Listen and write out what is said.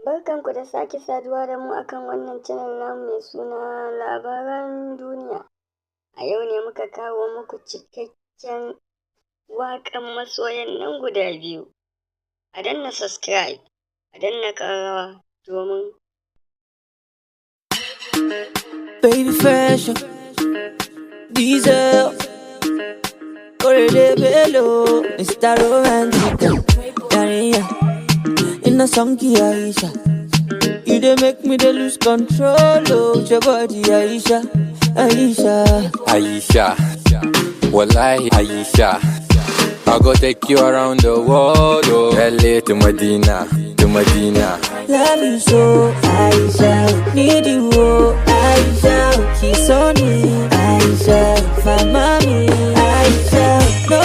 Barkanku da sake saduwa da mu akan wannan channel namu mai suna Labaran Duniya. A yau ne muka kawo muku cikakken waƙan masoyan nan guda biyu. A danna subscribe, a danna ƙararrawa domin Baby fashion, diesel, Corre Bello, Mr. Romantic, Daria, in a song Aisha. You dey make me dey lose control of your body, Aisha, Aisha. Aisha, wallahi Aisha, I go take you around the world, oh. LA to Medina, to Medina. Love you so, Aisha. Need you, oh, Aisha. Kiss on me, Aisha. For mommy, Aisha. No